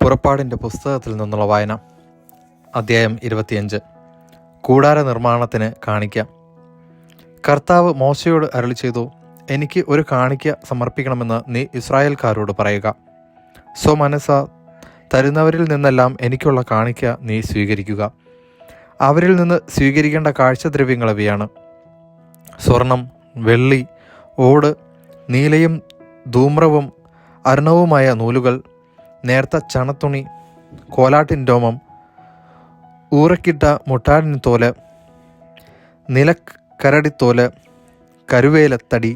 പുറപ്പാടിൻ്റെ പുസ്തകത്തിൽ നിന്നുള്ള വായന. അധ്യായം 25. കൂടാര നിർമ്മാണത്തിന് കാണിക്ക. കർത്താവ് മോശയോട് അരുളി ചെയ്തു, എനിക്ക് ഒരു കാണിക്ക സമർപ്പിക്കണമെന്ന് നീ ഇസ്രായേൽക്കാരോട് പറയുക. സ്വമനസ്സ തരുന്നവരിൽ നിന്നെല്ലാം എനിക്കുള്ള കാണിക്ക നീ സ്വീകരിക്കുക. അവരിൽ നിന്ന് സ്വീകരിക്കേണ്ട കാഴ്ചദ്രവ്യങ്ങൾ ഇവയാണ്: സ്വർണം, വെള്ളി, ഓട്, നീലയും ധൂമ്രവും അരുണവുമായ നൂലുകൾ, നേർത്ത ചണത്തുണി, കോലാട്ടിൻ രോമം, ഊറക്കിട്ട മുട്ടാടിൻ തോല്, നിലക്കരടിത്തോല്, കരുവേലത്തടി,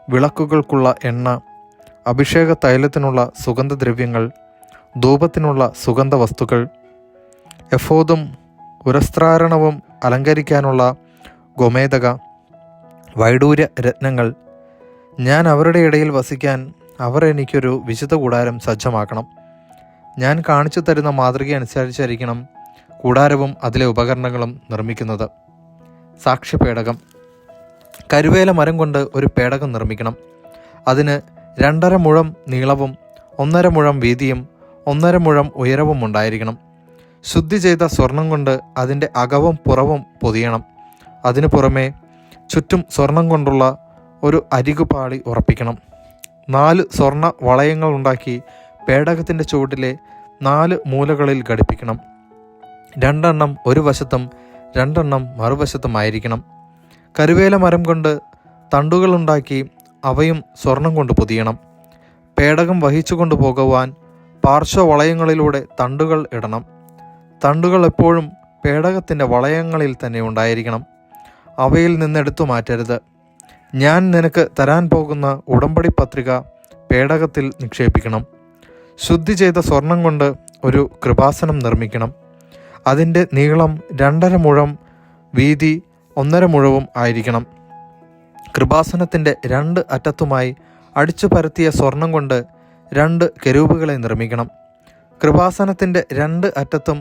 വിളക്കുകൾക്കുള്ള എണ്ണ, അഭിഷേക തൈലത്തിനുള്ള സുഗന്ധദ്രവ്യങ്ങൾ, ധൂപത്തിനുള്ള സുഗന്ധവസ്തുക്കൾ, എഫോദും ഉരസ്ത്രാരണവും അലങ്കരിക്കാനുള്ള ഗോമേതക, വൈഡൂര്യ രത്നങ്ങൾ. ഞാൻ അവരുടെ ഇടയിൽ വസിക്കാൻ അവർ എനിക്കൊരു വിശുദ്ധ കൂടാരം സജ്ജമാക്കണം. ഞാൻ കാണിച്ചു തരുന്ന മാതൃക അനുസരിച്ചായിരിക്കണം കൂടാരവും അതിലെ ഉപകരണങ്ങളും നിർമ്മിക്കുന്നത്. സാക്ഷ്യപേടകം. കരുവേല മരം കൊണ്ട് ഒരു പേടകം നിർമ്മിക്കണം. അതിന് 2.5 മുഴം നീളവും 1.5 മുഴം വീതിയും 1.5 മുഴം ഉയരവും ഉണ്ടായിരിക്കണം. ശുദ്ധി ചെയ്ത സ്വർണം കൊണ്ട് അതിൻ്റെ അകവും പുറവും പൊതിയണം. അതിനു പുറമെ ചുറ്റും സ്വർണം കൊണ്ടുള്ള ഒരു അരികുപാളി ഉറപ്പിക്കണം. 4 സ്വർണ്ണ വളയങ്ങൾ ഉണ്ടാക്കി പേടകത്തിൻ്റെ ചുവട്ടിലെ 4 മൂലകളിൽ ഘടിപ്പിക്കണം. 2 എണ്ണം ഒരു വശത്തും 2 എണ്ണം മറുവശത്തുമായിരിക്കണം. കരുവേല മരം കൊണ്ട് തണ്ടുകളുണ്ടാക്കി അവയും സ്വർണം കൊണ്ട് പൊതിയണം. പേടകം വഹിച്ചു കൊണ്ടുപോകുവാൻ പാർശ്വവളയങ്ങളിലൂടെ തണ്ടുകൾ ഇടണം. തണ്ടുകൾ എപ്പോഴും പേടകത്തിൻ്റെ വളയങ്ങളിൽ തന്നെ ഉണ്ടായിരിക്കണം. അവയിൽ നിന്നെടുത്തു മാറ്റരുത്. ഞാൻ നിനക്ക് തരാൻ പോകുന്ന ഉടമ്പടി പത്രിക പേടകത്തിൽ നിക്ഷേപിക്കണം. ശുദ്ധി ചെയ്ത സ്വർണം കൊണ്ട് ഒരു കൃപാസനം നിർമ്മിക്കണം. അതിൻ്റെ നീളം 2.5 മുഴം, വീതി 1.5 മുഴവും ആയിരിക്കണം. കൃപാസനത്തിൻ്റെ 2 അറ്റത്തുമായി അടിച്ചു പരത്തിയ സ്വർണം കൊണ്ട് 2 കെരൂബുകളെ നിർമ്മിക്കണം. കൃപാസനത്തിൻ്റെ 2 അറ്റത്തും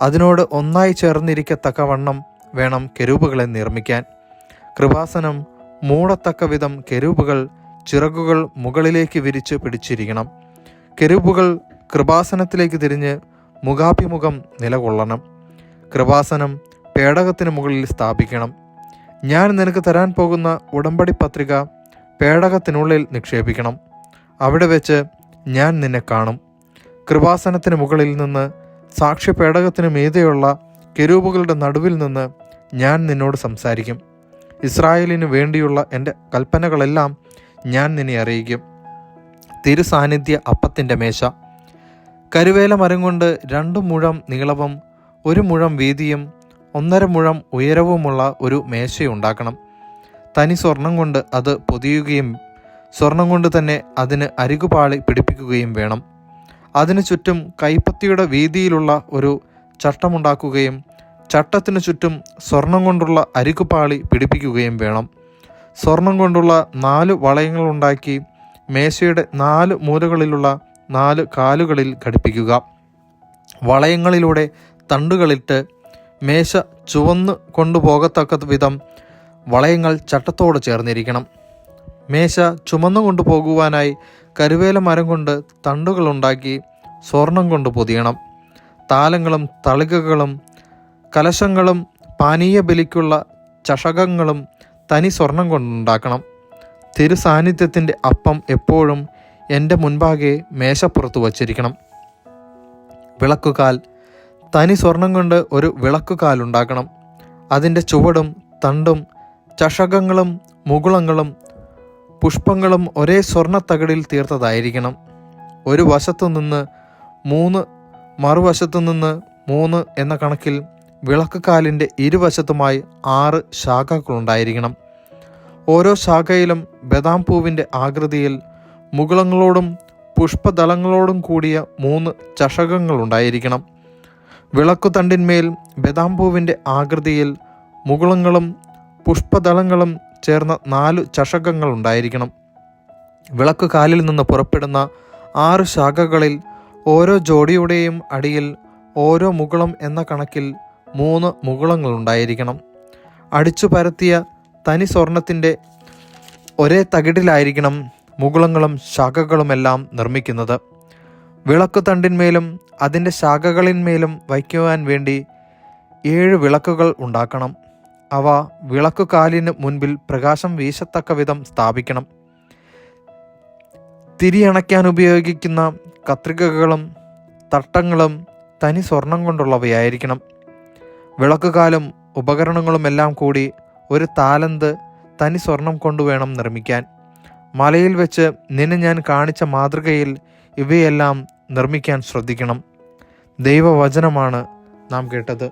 അതിനോട് ഒന്നായി ചേർന്നിരിക്കത്തക്കവണ്ണം വേണം കെരൂബുകളെ നിർമ്മിക്കാൻ. കൃപാസനം മൂടത്തക്ക വിധം കെരൂബുകൾ ചിറകുകൾ മുകളിലേക്ക് വിരിച്ച് പിടിച്ചിരിക്കണം. കെരൂബുകൾ കൃപാസനത്തിലേക്ക് തിരിഞ്ഞ് മുഖാഭിമുഖം നിലകൊള്ളണം. കൃപാസനം പേടകത്തിന് മുകളിൽ സ്ഥാപിക്കണം. ഞാൻ നിനക്ക് തരാൻ പോകുന്ന ഉടമ്പടി പത്രിക പേടകത്തിനുള്ളിൽ നിക്ഷേപിക്കണം. അവിടെ വെച്ച് ഞാൻ നിന്നെ കാണും. കൃപാസനത്തിന് മുകളിൽ നിന്ന് സാക്ഷ്യപേടകത്തിന് മീതെയുള്ള കെരൂബുകളുടെ നടുവിൽ നിന്ന് ഞാൻ നിന്നോട് സംസാരിക്കും. ഇസ്രായേലിന് വേണ്ടിയുള്ള എൻ്റെ കൽപ്പനകളെല്ലാം ഞാൻ നിന്നെ അറിയിക്കും. തിരുസാന്നിധ്യ അപ്പത്തിൻ്റെ മേശ. കരുവേല മരം കൊണ്ട് 2 മുഴം നീളവും 1 മുഴം വീതിയും 1.5 മുഴം ഉയരവുമുള്ള ഒരു മേശയുണ്ടാക്കണം. തനി സ്വർണം കൊണ്ട് അത് പൊതിയുകയും സ്വർണം കൊണ്ട് തന്നെ അതിന് അരികുപാളി പിടിപ്പിക്കുകയും വേണം. അതിനു ചുറ്റും കൈപ്പത്തിയുടെ വീതിയിലുള്ള ഒരു ചട്ടമുണ്ടാക്കുകയും ചട്ടത്തിനു ചുറ്റും സ്വർണം കൊണ്ടുള്ള അരികുപാളി പിടിപ്പിക്കുകയും വേണം. സ്വർണം കൊണ്ടുള്ള 4 വളയങ്ങളുണ്ടാക്കി മേശയുടെ 4 മൂലകളിലുള്ള 4 കാലുകളിൽ ഘടിപ്പിക്കുക. വളയങ്ങളിലൂടെ തണ്ടുകളിട്ട് മേശ ചുവന്ന് കൊണ്ടുപോകത്തക്ക വിധം വളയങ്ങൾ ചട്ടത്തോട് ചേർന്നിരിക്കണം. മേശ ചുമന്നു കൊണ്ടുപോകുവാനായി കരുവേല മരം കൊണ്ട് തണ്ടുകളുണ്ടാക്കി സ്വർണം കൊണ്ട് പൊതിയണം. താലങ്ങളും തളികകളും കലശങ്ങളും പാനീയ ബലിക്കുള്ള ചഷകങ്ങളും തനി സ്വർണം കൊണ്ടുണ്ടാക്കണം. തിരുസാന്നിധ്യത്തിൻ്റെ അപ്പം എപ്പോഴും എൻ്റെ മുൻപാകെ മേശപ്പുറത്ത് വച്ചിരിക്കണം. വിളക്കുകാൽ. തനി സ്വർണം കൊണ്ട് ഒരു വിളക്കുകാലുണ്ടാക്കണം. അതിൻ്റെ ചുവടും തണ്ടും ചഷകങ്ങളും മുകുളങ്ങളും പുഷ്പങ്ങളും ഒരേ സ്വർണ്ണത്തകിടിൽ തീർത്തതായിരിക്കണം. ഒരു വശത്തു നിന്ന് 3 മറുവശത്തു നിന്ന് 3 എന്ന കണക്കിൽ വിളക്കുകാലിൻ്റെ ഇരുവശത്തുമായി 6 ശാഖകളുണ്ടായിരിക്കണം. ഓരോ ശാഖയിലും ബദാം പൂവിൻ്റെ ആകൃതിയിൽ മുകുളങ്ങളോടും പുഷ്പദളങ്ങളോടും കൂടിയ 3 ചഷകങ്ങളുണ്ടായിരിക്കണം. വിളക്കുതണ്ടിന്മേൽ ബദാം പൂവിൻ്റെ ആകൃതിയിൽ മുകുളങ്ങളും പുഷ്പദളങ്ങളും ചേർന്ന 4 ചഷകങ്ങളുണ്ടായിരിക്കണം. വിളക്കുകാലിൽ നിന്ന് പുറപ്പെടുന്ന 6 ശാഖകളിൽ ഓരോ ജോഡിയുടെയും അടിയിൽ ഓരോ മുകുളം എന്ന കണക്കിൽ 3 മുകുളങ്ങളുണ്ടായിരിക്കണം. അടിച്ചു പരത്തിയ തനി സ്വർണത്തിൻ്റെ ഒരേ തകിടിലായിരിക്കണം മുകുളങ്ങളും ശാഖകളുമെല്ലാം നിർമ്മിക്കുന്നത്. വിളക്കുതണ്ടിന്മേലും അതിൻ്റെ ശാഖകളിന്മേലും വയ്ക്കുവാൻ വേണ്ടി 7 വിളക്കുകൾ ഉണ്ടാക്കണം. അവ വിളക്കുകാലിന് മുൻപിൽ പ്രകാശം വീശത്തക്ക വിധം സ്ഥാപിക്കണം. തിരിയണയ്ക്കാൻ ഉപയോഗിക്കുന്ന കത്രികകളും തട്ടങ്ങളും തനി സ്വർണം കൊണ്ടുള്ളവയായിരിക്കണം. വിളക്കുകാലും ഉപകരണങ്ങളുമെല്ലാം കൂടി 1 താലന്ത് തനി സ്വർണം കൊണ്ടുവേണം നിർമ്മിക്കാൻ. മലയിൽ വെച്ച് നിന്നെ ഞാൻ കാണിച്ച മാതൃകയിൽ ഇവയെല്ലാം നിർമ്മിക്കാൻ ശ്രദ്ധിക്കണം. ദൈവവചനമാണ് നാം കേട്ടത്.